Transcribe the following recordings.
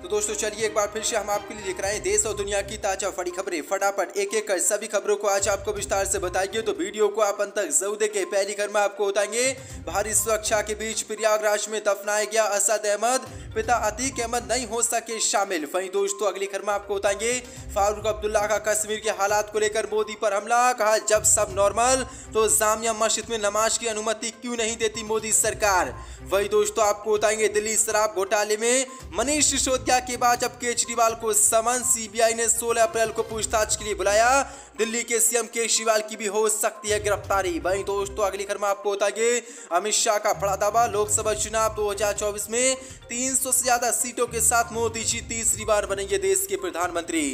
तो दोस्तों चलिए एक बार फिर से हम आपके लिए लेकर आए देश और दुनिया की ताजा बड़ी खबरें। फटाफट एक एक कर सभी खबरों को आज आपको विस्तार से बताएंगे, तो वीडियो को आप अंत तक जरूर देखें। पहली खबर में आपको बताएंगे भारी सुरक्षा के बीच प्रयागराज में दफनाया गया असद अहमद, पिता अतीक अहमद नहीं हो सके शामिल। वहीं दोस्तों अगली खबर में आपको बताएंगे फारूक अब्दुल्ला का कश्मीर के हालात को लेकर मोदी पर हमला, कहा जब सब नॉर्मल तो जामिया मस्जिद में नमाज की अनुमति क्यों नहीं देती मोदी सरकार। वही दोस्तों आपको बताएंगे दिल्ली शराब घोटाले में मनीष सिसोदिया के बाद जब केजरीवाल को समन, सीबीआई ने 16 अप्रैल को पूछताछ के लिए बुलाया। दिल्ली के सीएम केजरीवाल की भी हो सकती है गिरफ्तारी। वहीं दोस्तों अगली खबर में आपको बताएंगे अमित शाह का बड़ा दावा, लोकसभा चुनाव 2024 में 300 से ज्यादा सीटों के साथ मोदी जी तीसरी बार बनेंगे देश के प्रधानमंत्री।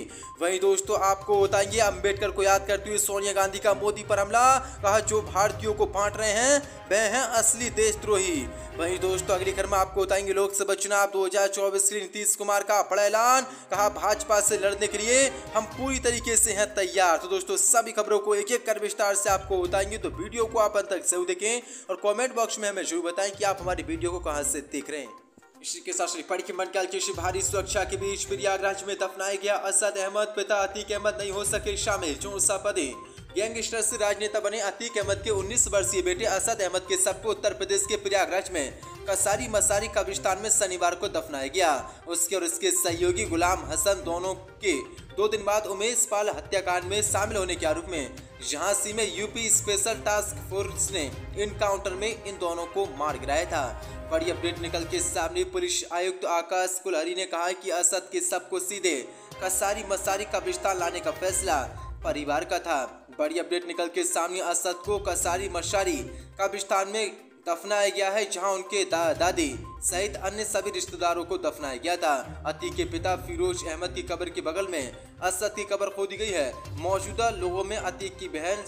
वहीं दोस्तों आपको बताएंगे अंबेडकर को याद करते हुए सोनिया गांधी का मोदी पर हमला, कहा जो भारतीयों को बांट रहे हैं वे हैं असली देशद्रोही। वहीं दोस्तों अगली खबर में आपको बताएंगे लोकसभा चुनाव 2024 के लिए नीतीश कुमार का बड़ा ऐलान, कहा भाजपा से लड़ने के लिए हम पूरी तरीके से हैं तैयार। तो दोस्तों सभी खबरों को एक एक कर विस्तार से आपको बताएंगे, तो वीडियो को आप अंत तक जरूर देखें और कमेंट बॉक्स में हमें जरूर बताएं कि आप हमारी वीडियो को कहां से देख रहे हैं। इसी के साथ पढ़ी मंडल की भारी सुरक्षा के बीच प्रयागराज में दफनाया गया असद अहमद, पिता अतीक अहमद नहीं हो सके शामिल। 64 पदे गैंगस्टर से राजनेता बने अतीक अहमद के 19 वर्षीय बेटे असद अहमद के सबको उत्तर प्रदेश के प्रयागराज में कसारी मसारी कब्रिस्तान में शनिवार को दफनाया गया। उसके और उसके सहयोगी गुलाम हसन दोनों के 2 दिन बाद उमेश पाल हत्याकांड में शामिल होने के आरोप में झांसी में यूपी स्पेशल टास्क फोर्स ने इनकाउंटर में इन दोनों को मार गिराया था। बड़ी अपडेट निकल के सामने पुलिस आयुक्त आकाश कुलहरी ने कहा कि असद के सबको सीधे कसारी मसारी कब्रिस्तान लाने का फैसला परिवार का था। बड़ी अपडेट निकल के सामने असद को कसारी मसारी कब्रिस्तान में दफनाया गया है, जहां उनके दादी सहित अन्य सभी रिश्तेदारों को दफनाया गया था। अतीक के पिता फिरोज अहमद की कब्र के बगल में असद की कब्र खोदी गई है। मौजूदा लोगों में अतीक की बहन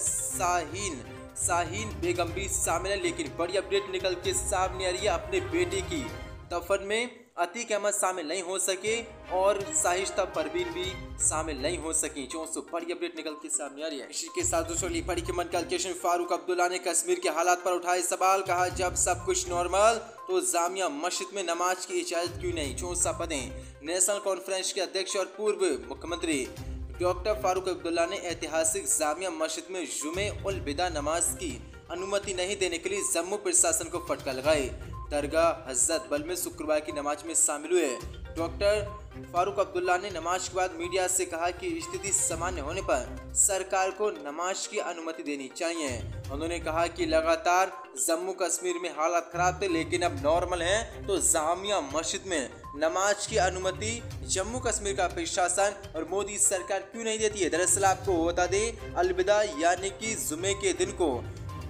शाहीन बेगम भी शामिल है, लेकिन बड़ी अपडेट निकल के सामने आ रही है अपने बेटे की दफन में अतीक अहमद शामिल नहीं हो सके और शाहिस्ता परवीन भी शामिल नहीं हो सकी। जो बड़ी अपडेट निकल के सामने आ रही है। इसी के साथ दूसरी बड़ी के मन कैलकुलेशन फारूक अब्दुल्ला ने कश्मीर के हालात पर उठाए सवाल, कहा जब सब कुछ नॉर्मल तो जामिया मस्जिद में नमाज की इजाजत क्यों नहीं। 64 पदे नेशनल कॉन्फ्रेंस के अध्यक्ष और पूर्व मुख्यमंत्री डॉक्टर फारूक अब्दुल्ला ने ऐतिहासिक जामिया मस्जिद में जुमे उल विदा नमाज की अनुमति नहीं देने के लिए जम्मू प्रशासन को फटकार लगाई। दरगाह हजरत बल में शुक्रवार की नमाज में शामिल हुए डॉक्टर फारूक अब्दुल्ला ने नमाज के बाद मीडिया से कहा कि स्थिति सामान्य होने पर सरकार को नमाज की अनुमति देनी चाहिए। उन्होंने कहा कि लगातार जम्मू कश्मीर में हालात खराब थे, लेकिन अब नॉर्मल हैं, तो जामिया मस्जिद में नमाज की अनुमति जम्मू कश्मीर का प्रशासन और मोदी सरकार क्यों नहीं देती है। दरअसल आपको बता दें अलविदा यानी कि जुमे के दिन को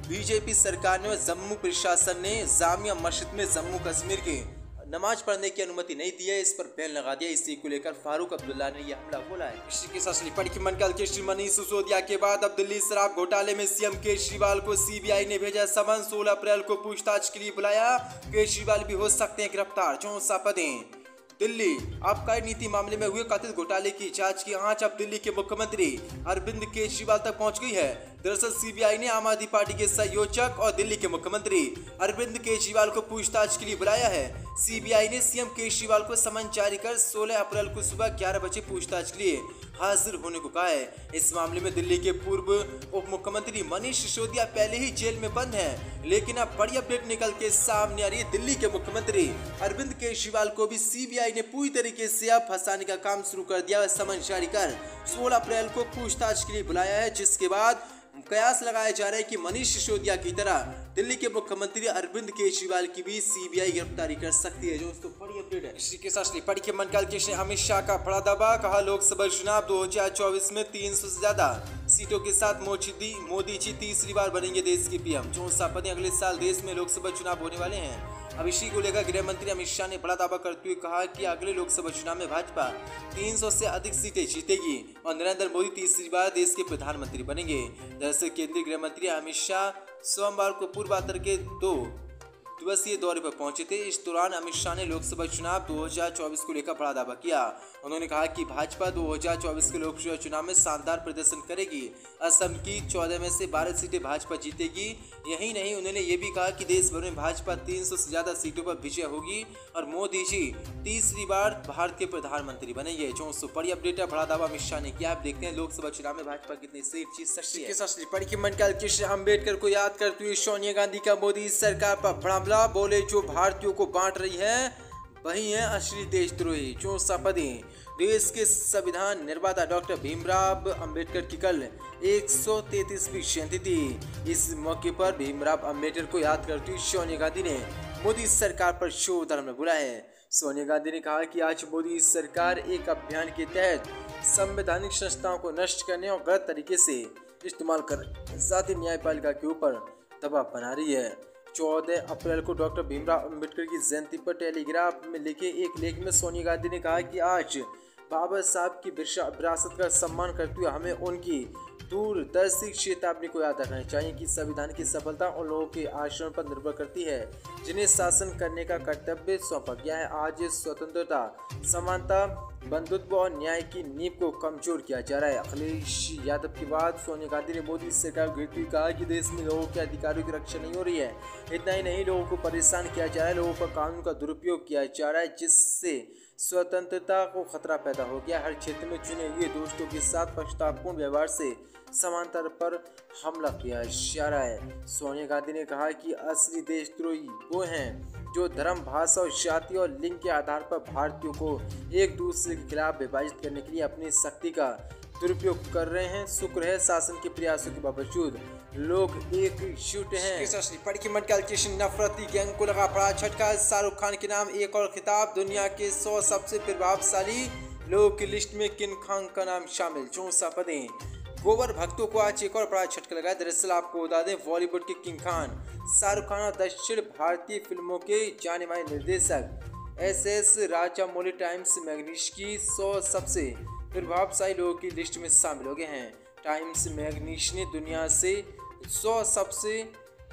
बीजेपी सरकार ने जम्मू प्रशासन ने जामिया मस्जिद में जम्मू कश्मीर के नमाज पढ़ने की अनुमति नहीं दी है, इस पर बैन लगा दिया। इसी को लेकर फारूक अब्दुल्ला ने यह हमला बोला है। इसी के साथ पढ़ी की मंडल के श्री मनीष सिसोदिया के बाद अब दिल्ली शराब घोटाले में सीएम केजरीवाल को सीबीआई ने भेजा समन, 16 अप्रैल को पूछताछ के लिए बुलाया। केजरीवाल भी हो सकते हैं गिरफ्तार। 64 पदे दिल्ली आबकारी नीति मामले में हुए कथित घोटाले की जांच की आंच अब दिल्ली के मुख्यमंत्री अरविंद केजरीवाल तक पहुंच गई है। दरअसल सीबीआई ने आम आदमी पार्टी के संयोजक और दिल्ली के मुख्यमंत्री अरविंद केजरीवाल को पूछताछ के लिए बुलाया है। सीबीआई ने सीएम केजरीवाल को समन जारी कर 16 अप्रैल को सुबह 11 बजे पूछताछ के लिए हाजिर होने को कहा है। इस मामले में दिल्ली के पूर्व उप मुख्यमंत्री मनीष सिसोदिया पहले ही जेल में बंद हैं, लेकिन अब बड़ी अपडेट निकल के सामने आ रही है दिल्ली के मुख्यमंत्री अरविंद केजरीवाल को भी सीबीआई ने पूरी तरीके से अब फंसाने का काम शुरू कर दिया है। समन जारी कर 16 अप्रैल को पूछताछ के लिए बुलाया है, जिसके बाद कयास लगाया जा रहा है कि मनीष सिसोदिया की तरह दिल्ली के मुख्यमंत्री अरविंद केजरीवाल की भी सीबीआई गिरफ्तारी कर सकती है। जो दोस्तों बड़ी अपडेट है। इसी के साथ पढ़ी के मन कैलकुलेशन अमित शाह का बड़ा दावा, कहा लोकसभा चुनाव 2024 में 300 से ज्यादा सीटों के साथ मोदी जी तीसरी बार बनेंगे देश के पीएम। 64 पदे अगले साल देश में लोकसभा चुनाव होने वाले हैं। अब इसी को लेकर गृह मंत्री अमित शाह ने बड़ा दावा करते हुए कहा कि अगले लोकसभा चुनाव में भाजपा 300 से अधिक सीटें जीतेगी और नरेंद्र मोदी तीसरी बार देश के प्रधानमंत्री बनेंगे। दरअसल केंद्रीय गृह मंत्री अमित शाह सोमवार को पूर्वांचल के 2 दिवसीय दौरे पर पहुंचे थे। इस दौरान अमित शाह ने लोकसभा चुनाव 2024 को लेकर बड़ा दावा किया। उन्होंने कहा कि भाजपा 2024 के लोकसभा चुनाव में शानदार प्रदर्शन करेगी। असम की 14 में से 12 सीटें भाजपा जीतेगी। यही नहीं, उन्होंने ये भी कहा कि देश भर में भाजपा 300 से ज्यादा सीटों पर विजय होगी और मोदी जी तीसरी बार भारत के प्रधानमंत्री बनेंगे। जो बड़ी अपडेट है, बड़ा दावा अमित शाह ने किया। आप देखते हैं लोकसभा चुनाव में भाजपा कितनी सीट जीत सकती है। पढ़ के मन अम्बेडकर को याद करते हुए सोनिया गांधी का मोदी सरकार पर बड़ा हमला। बोले जो भारतीयों को बांट रही है वही है असली देशद्रोही। जो शपथ देश के संविधान निर्माता डॉक्टर भीमराव अंबेडकर की कल 133वीं जयंती थी। इस मौके पर भीमराव अंबेडकर को याद करते हुए सोनिया गांधी ने मोदी सरकार पर जोरदार हमला बोला है। सोनिया गांधी ने कहा कि आज मोदी सरकार एक अभियान के तहत संवैधानिक संस्थाओं को नष्ट करने और गलत तरीके से इस्तेमाल कर साथ ही न्यायपालिका के ऊपर दबाव बना रही है। 14 अप्रैल को डॉक्टर भीमराव अंबेडकर की जयंती पर टेलीग्राफ में लिखे एक लेख में सोनिया गांधी ने कहा कि आज बाबा साहब की विरासत का सम्मान करते हुए हमें उनकी दूरदर्शी चेतावनी को याद रखना चाहिए कि संविधान की सफलता उन लोगों के आचरण पर निर्भर करती है जिन्हें शासन करने का कर्तव्य सौंपा गया है। आज स्वतंत्रता, समानता, बंधुत्व और न्याय की नींव को कमजोर किया जा रहा है। अखिलेश यादव के बाद सोनिया गांधी ने मोदी सरकार को घेरते हुए कहा कि देश में लोगों के अधिकारों की रक्षा नहीं हो रही है। इतना ही नहीं, लोगों को परेशान किया जा रहा है, लोगों पर कानून का दुरुपयोग किया जा रहा है, जिससे स्वतंत्रता को खतरा पैदा हो गया। हर क्षेत्र में चुने हुए दोस्तों के साथ पक्षपातपूर्ण व्यवहार से समांतर पर हमला किया जा रहा है। सोनिया गांधी ने कहा कि असली देशद्रोही वो हैं जो धर्म, भाषा और जाति और लिंग के आधार पर भारतीयों को एक दूसरे के खिलाफ विभाजित करने के लिए अपनी शक्ति का दुरुपयोग कर रहे हैं। शुक्र है शासन के प्रयासों के बावजूद लोग एकजुट हैं। नफरती गैंग को लगा बड़ा झटका। शाहरुख खान के नाम एक और खिताब। दुनिया के 100 सबसे प्रभावशाली लोगों की लिस्ट में किंग खान का नाम शामिल। जो शपथें गोबर भक्तों को आज एक और बड़ा झटका लगा। दरअसल आपको बता दें, बॉलीवुड के किंग खान शाहरुख खान और दक्षिण भारतीय फिल्मों के जाने माने निर्देशक एस राजामौली टाइम्स मैगजीन की 100 सबसे प्रभावशाली लोगों की लिस्ट में शामिल हो गए हैं। टाइम्स मैगजीन ने दुनिया से 100 सबसे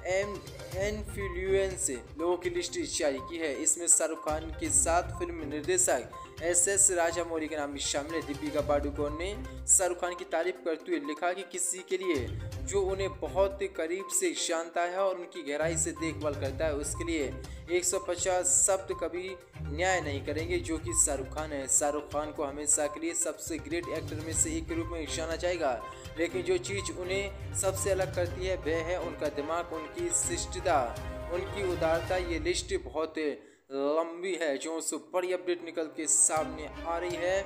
इन्फ्लुएंस लोगों की लिस्ट जारी की है। इसमें शाहरुख खान के साथ फिल्म निर्देशक एस राजामौली का नाम भी शामिल है। दीपिका पादुकोण ने शाहरुख खान की तारीफ करते हुए लिखा कि किसी के लिए जो उन्हें बहुत करीब से जानता है और उनकी गहराई से देखभाल करता है, उसके लिए 150 शब्द कभी न्याय नहीं करेंगे, जो कि शाहरुख खान है। शाहरुख खान को हमेशा के लिए सबसे ग्रेट एक्टर में से एक के रूप में जाना जाएगा, लेकिन जो चीज़ उन्हें सबसे अलग करती है वह है उनका दिमाग, उनकी शिष्टता, उनकी उदारता। ये लिस्ट बहुत लंबी है। जो बड़ी अपडेट निकल के सामने आ रही है।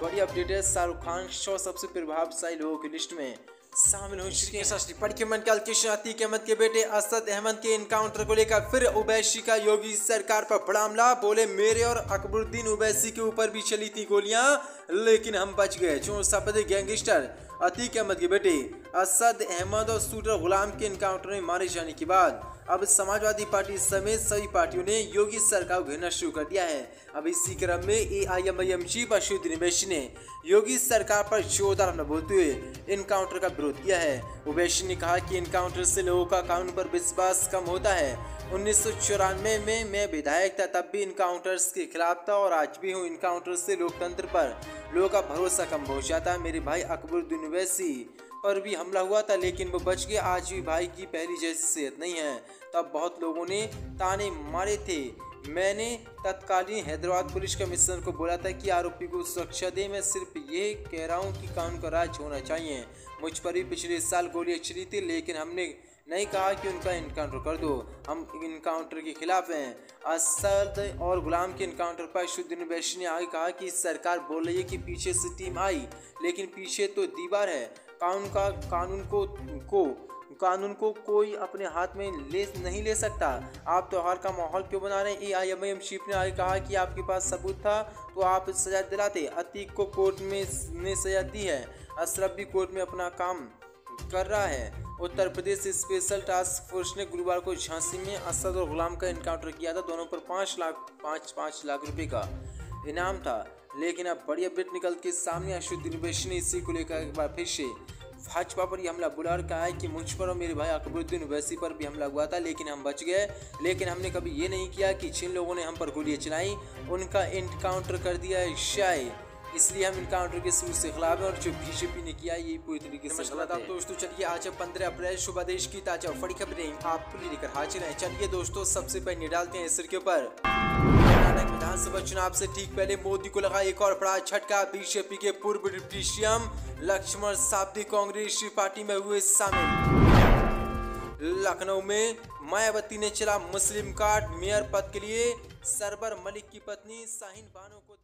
बड़ी अपडेट है, शाहरुख खान 100 सबसे प्रभावशाली लोगों की लिस्ट में शामिल हो चुके हैं। पढ़ के मन अतीक अहमद के बेटे असद अहमद के इनकाउंटर को लेकर फिर ओवैसी का योगी सरकार पर बड़ा हमला। बोले मेरे और अकबरुद्दीन ओवैसी के ऊपर भी चली थी गोलियां, लेकिन हम बच गए। जो शपथ गैंगस्टर अतीक अहमद के बेटे असद अहमद और शूटर गुलाम के इनकाउंटर में मारे जाने के बाद अब समाजवादी पार्टी समेत सभी पार्टियों ने योगी सरकार को घेरना शुरू कर दिया है। अब इसी क्रम में AIMIM चीफ असदुद्दीन ओवैसी ने योगी सरकार पर जोरदार हमला बोलते हुए इनकाउंटर का विरोध किया है। ओवैसी ने कहा कि इनकाउंटर से लोगों का कानून पर विश्वास कम होता है। 1994 में मैं विधायक था, तब भी इनकाउंटर्स के खिलाफ था और आज भी हूँ। इनकाउंटर से लोकतंत्र पर लोगों का भरोसा कम हो जाता है। मेरे भाई अकबरुद्दीन ओवैसी पर भी हमला हुआ था, लेकिन वो बच गए। आज भी भाई की पहली जैसी सेहत नहीं है। तब बहुत लोगों ने ताने मारे थे। मैंने तत्कालीन हैदराबाद पुलिस कमिश्नर को बोला था कि आरोपी को सुरक्षा दे। मैं सिर्फ ये कह रहा हूँ कि कानून का राज होना चाहिए। मुझ पर भी पिछले साल गोलियां चली थी, लेकिन हमने नहीं कहा कि उनका इनकाउंटर कर दो। हम इनकाउंटर के खिलाफ हैं। असद और गुलाम के इनकाउंटर पर असदुद्दीन ओवैसी ने आगे कहा कि सरकार बोल रही है कि पीछे से टीम आई, लेकिन पीछे तो दीवार है। कानून को कोई अपने हाथ में नहीं ले सकता। आप त्योहार का माहौल क्यों बना रहे हैं? AIMIM चीफ ने आगे कहा कि आपके पास सबूत था तो आप सजा दिलाते। अतीक को कोर्ट में सजा दी है। अशरफ भी कोर्ट में अपना काम कर रहा है। Uttar Pradesh special task force ने गुरुवार को झांसी में असद और गुलाम का इनकाउंटर किया था। दोनों पर 5 लाख रुपए का इनाम था, लेकिन अब बड़ी अपडेट निकल के सामने। असदुद्दीन ओवैसी ने इसी को लेकर एक बार फिर से भाजपा पर यह हमला बुलाकर कहा है कि मुझ पर और मेरे भाई अकबरुद्दीन ओवैसी पर भी हमला हुआ था, लेकिन हम बच गए। लेकिन हमने कभी ये नहीं किया कि जिन लोगों ने हम पर गोलियां चलाई उनका इनकाउंटर कर दिया है, शायद इसलिए हम इनकाउंटर के सूर से खिलाफ हैं और जो बीजेपी ने किया ये पूरी तरीके से गलत है। दोस्तों चलिए आज 15 अप्रैल सुबह देश की ताजा बड़ी खबरें आपको लेकर हाजिर हैं। चलिए दोस्तों सबसे पहले डालते हैं सिर के ऊपर। कर्नाटक विधानसभा चुनाव से ठीक पहले मोदी को लगा एक और बड़ा झटका। बीजेपी के पूर्व deputy CM Laxman Savadi Congress party में हुए शामिल। लखनऊ में मायावती ने चला मुस्लिम कार्ड, मेयर पद के लिए सरवर मलिक की पत्नी शाहीन बानो को